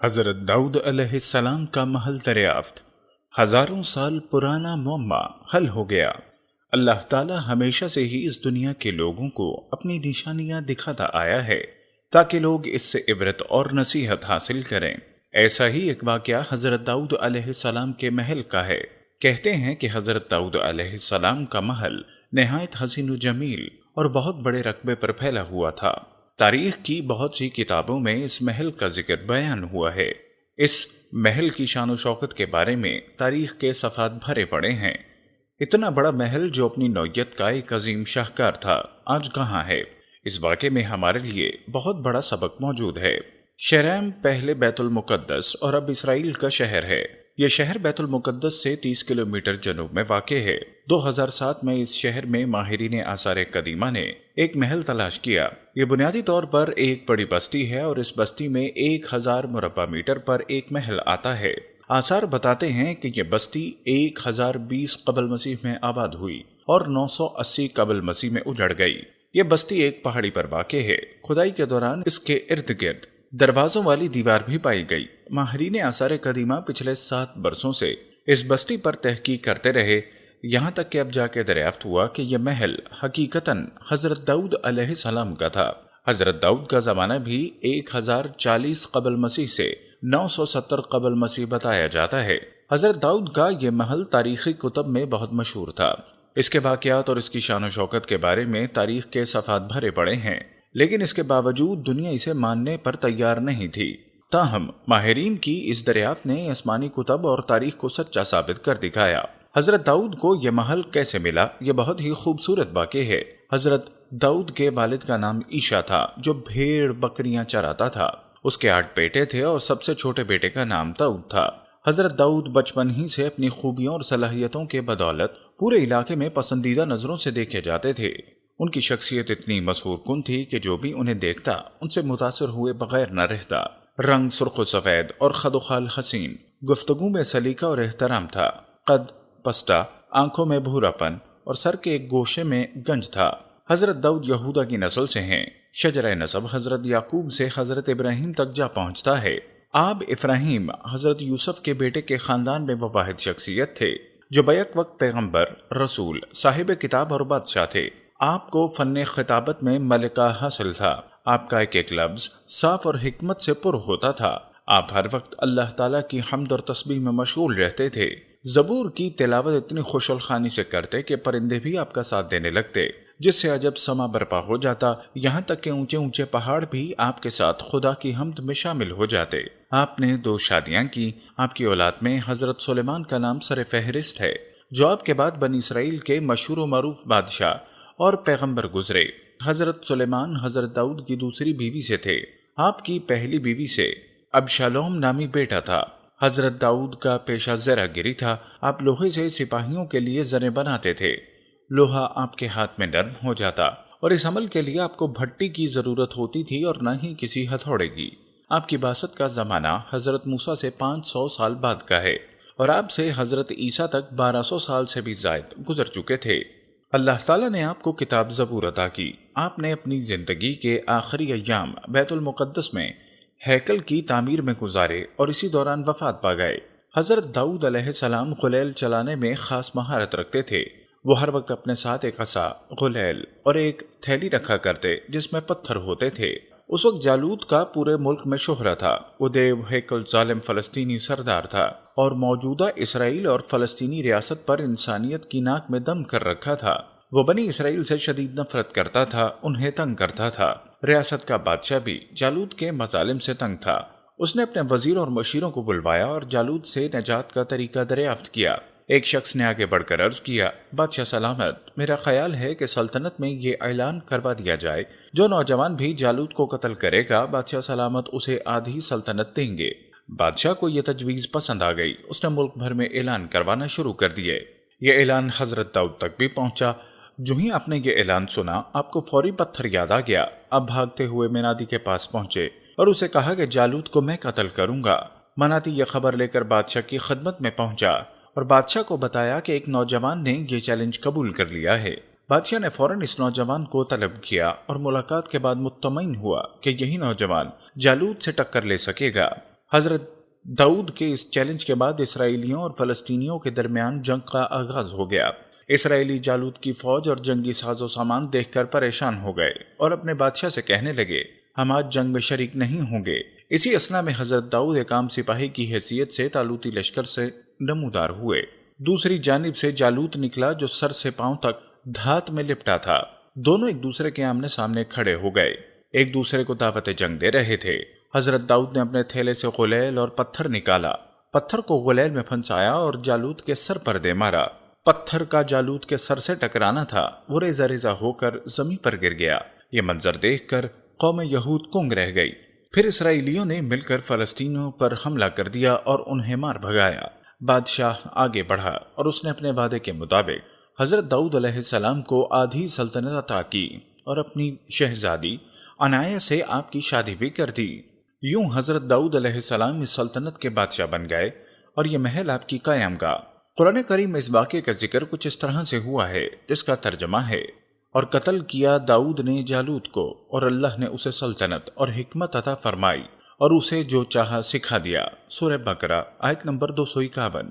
حضرت داؤد علیہ السلام کا محل دریافت۔ ہزاروں سال پرانا معمہ حل ہو گیا۔ اللہ تعالی ہمیشہ سے ہی اس دنیا کے لوگوں کو اپنی نشانیاں دکھاتا آیا ہے تاکہ لوگ اس سے عبرت اور نصیحت حاصل کریں۔ ایسا ہی ایک واقعہ حضرت داؤد علیہ السلام کے محل کا ہے۔ کہتے ہیں کہ حضرت داؤد علیہ السلام کا محل نہایت حسین و جمیل اور بہت بڑے رقبے پر پھیلا ہوا تھا۔ تاریخ کی بہت سی کتابوں میں اس محل کا ذکر بیان ہوا ہے۔ اس محل کی شان و شوکت کے بارے میں تاریخ کے صفحات بھرے پڑے ہیں۔ اتنا بڑا محل جو اپنی نوعیت کا ایک عظیم شاہکار تھا، آج کہاں ہے؟ اس واقعے میں ہمارے لیے بہت بڑا سبق موجود ہے۔ شریم پہلے بیت المقدس اور اب اسرائیل کا شہر ہے۔ یہ شہر بیت المقدس سے 30 کلومیٹر جنوب میں واقع ہے۔ 2007 میں اس شہر میں ماہرین آثار قدیمہ نے ایک محل تلاش کیا۔ یہ بنیادی طور پر ایک بڑی بستی ہے اور اس بستی میں 1000 مربع میٹر پر ایک محل آتا ہے۔ آثار بتاتے ہیں کہ یہ بستی 1020 قبل مسیح میں آباد ہوئی اور 980 قبل مسیح میں اجڑ گئی۔ یہ بستی ایک پہاڑی پر واقع ہے۔ کھدائی کے دوران اس کے ارد گرد دروازوں والی دیوار بھی پائی گئی۔ ماہرین آثار قدیمہ پچھلے 7 برسوں سے اس بستی پر تحقیق کرتے رہے، یہاں تک کہ اب جا کے دریافت ہوا کہ یہ محل حقیقتاً حضرت داؤد علیہ السلام کا تھا۔ حضرت داؤد کا زمانہ بھی 1040 قبل مسیح سے 970 قبل مسیح بتایا جاتا ہے۔ حضرت داؤد کا یہ محل تاریخی کتب میں بہت مشہور تھا۔ اس کے واقعات اور اس کی شان و شوکت کے بارے میں تاریخ کے صفحات بھرے پڑے ہیں، لیکن اس کے باوجود دنیا اسے ماننے پر تیار نہیں تھی۔ تاہم ماہرین کی اس دریافت نے آسمانی کتب اور تاریخ کو سچا ثابت کر دکھایا۔ حضرت داؤد کو یہ محل کیسے ملا؟ یہ بہت ہی خوبصورت واقعہ ہے۔ حضرت داؤد کے والد کا نام عیشا تھا، جو بھیڑ بکریاں چراتا تھا۔ اس کے 8 بیٹے تھے اور سب سے چھوٹے بیٹے کا نام داؤد تھا۔ حضرت داؤد بچپن ہی سے اپنی خوبیوں اور صلاحیتوں کے بدولت پورے علاقے میں پسندیدہ نظروں سے دیکھے جاتے تھے۔ ان کی شخصیت اتنی مسحور کن تھی کہ جو بھی انہیں دیکھتا ان سے متاثر ہوئے بغیر نہ رہتا۔ رنگ سرخ و سفید اور خد و خال حسین، گفتگو میں سلیقہ اور احترام تھا، قد پستہ، آنکھوں میں بھورا پن اور سر کے ایک گوشے میں گنج تھا۔ حضرت داؤد یہودا کی نسل سے ہیں۔ شجرہ نسب حضرت یعقوب سے حضرت ابراہیم تک جا پہنچتا ہے۔ آب ابراہیم حضرت یوسف کے بیٹے کے خاندان میں وہ واحد شخصیت تھے جو بیک وقت پیغمبر، رسول، صاحب کتاب اور بادشاہ تھے۔ آپ کو فن خطابت میں ملکہ حاصل تھا۔ آپ کا ایک ایک لفظ صاف اور حکمت سے پر ہوتا تھا۔ آپ ہر وقت اللہ تعالیٰ کی حمد اور تسبیح میں مشغول رہتے تھے۔ زبور کی تلاوت اتنی خوش الخانی سے کرتے کہ پرندے بھی آپ کا ساتھ دینے لگتے، جس سے عجب سما برپا ہو جاتا، یہاں تک کہ اونچے اونچے پہاڑ بھی آپ کے ساتھ خدا کی حمد میں شامل ہو جاتے۔ آپ نے 2 شادیاں کی۔ آپ کی اولاد میں حضرت سلیمان کا نام سر فہرست ہے، جو آپ کے بعد بنی اسرائیل کے مشہور و معروف بادشاہ اور پیغمبر گزرے۔ حضرت سلیمان حضرت داؤد کی دوسری بیوی سے تھے۔ آپ کی پہلی بیوی سے ابشالوم نامی بیٹا تھا۔ حضرت داؤد کا پیشہ زرہ گری تھا۔ آپ لوہے سے سپاہیوں کے لیے زریں بناتے تھے۔ لوہا آپ کے ہاتھ میں نرم ہو جاتا اور اس عمل کے لیے آپ کو بھٹی کی ضرورت ہوتی تھی اور نہ ہی کسی ہتھوڑے کی۔ آپ کی بعثت کا زمانہ حضرت موسیٰ سے 500 سال بعد کا ہے اور آپ سے حضرت عیسیٰ تک 1200 سال سے بھی زائد گزر چکے تھے۔ اللہ تعالیٰ نے آپ کو کتاب زبور عطا کی۔ آپ نے اپنی زندگی کے آخری ایام بیت المقدس میں ہیکل کی تعمیر میں گزارے اور اسی دوران وفات پا گئے۔ حضرت داؤد علیہ السلام غلیل چلانے میں خاص مہارت رکھتے تھے۔ وہ ہر وقت اپنے ساتھ ایک عصا، غلیل اور ایک تھیلی رکھا کرتے جس میں پتھر ہوتے تھے۔ اس وقت جالوت کا پورے ملک میں شہرہ تھا۔ وہ دیو ہیکل ظالم فلسطینی سردار تھا اور موجودہ اسرائیل اور فلسطینی ریاست پر انسانیت کی ناک میں دم کر رکھا تھا۔ وہ بنی اسرائیل سے شدید نفرت کرتا تھا، انہیں تنگ کرتا تھا۔ ریاست کا بادشاہ بھی جالوت کے مظالم سے تنگ تھا۔ اس نے اپنے وزیر اور مشیروں کو بلوایا اور جالوت سے نجات کا طریقہ دریافت کیا۔ ایک شخص نے آگے بڑھ کر عرض کیا، بادشاہ سلامت، میرا خیال ہے کہ سلطنت میں یہ اعلان کروا دیا جائے، جو نوجوان بھی جالوت کو قتل کرے گا بادشاہ سلامت اسے آدھی سلطنت دیں گے۔ بادشاہ کو یہ تجویز پسند آ گئی۔ اس نے ملک بھر میں اعلان کروانا شروع کر دیے۔ یہ اعلان حضرت داؤد تک بھی پہنچا۔ جو ہی آپ نے یہ اعلان سنا، آپ کو فوری پتھر یاد آ گیا۔ آپ بھاگتے ہوئے منادی کے پاس پہنچے اور اسے کہا کہ جالوت کو میں قتل کروں گا۔ منادی یہ خبر لے کر بادشاہ کی خدمت میں پہنچا اور بادشاہ کو بتایا کہ ایک نوجوان نے یہ چیلنج قبول کر لیا ہے۔ بادشاہ نے فوراً اس نوجوان کو طلب کیا اور ملاقات کے بعد مطمئن ہوا کہ یہی نوجوان جالوت سے ٹکر لے سکے گا۔ حضرت داؤد کے اس چیلنج کے بعد اسرائیلیوں اور فلسطینیوں کے درمیان جنگ کا آغاز ہو گیا۔ اسرائیلی جالوت کی فوج اور جنگی ساز و سامان دیکھ کر پریشان ہو گئے اور اپنے بادشاہ سے کہنے لگے ہم آج جنگ میں شریک نہیں ہوں گے۔ اسی اثنا میں حضرت داؤد ایک عام سپاہی کی حیثیت سے طالوتی لشکر سے نمودار ہوئے۔ دوسری جانب سے جالوت نکلا جو سر سے پاؤں تک دھات میں لپٹا تھا۔ دونوں ایک دوسرے کے آمنے سامنے کھڑے ہو گئے، ایک دوسرے کو دعوت جنگ دے رہے تھے۔ حضرت داؤد نے اپنے تھیلے سے غلیل اور پتھر نکالا، پتھر کو غلیل میں پھنسایا اور جالوت کے سر پر دے مارا۔ پتھر کا جالوت کے سر سے ٹکرانا تھا، وہ ریزہ ریزہ ہو کر زمین پر گر گیا۔ یہ منظر دیکھ کر قوم یہود کنگ رہ گئی۔ پھر اسرائیلیوں نے مل کر فلسطینیوں پر حملہ کر دیا اور انہیں مار بھگایا۔ بادشاہ آگے بڑھا اور اس نے اپنے وعدے کے مطابق حضرت داؤد علیہ السلام کو آدھی سلطنت عطا کی اور اپنی شہزادی عنایہ سے آپ کی شادی بھی کر دی۔ یوں حضرت داؤد علیہ السلام اس سلطنت کے بادشاہ بن گئے اور یہ محل آپ کی قیام گاہ۔ قرآن کریم میں اس واقعے کا ذکر کچھ اس طرح سے ہوا ہے جس کا ترجمہ ہے، اور قتل کیا داؤد نے جالوت کو اور اللہ نے اسے سلطنت اور حکمت عطا فرمائی اور اسے جو چاہا سکھا دیا۔ سورہ بقرہ آیت نمبر 251۔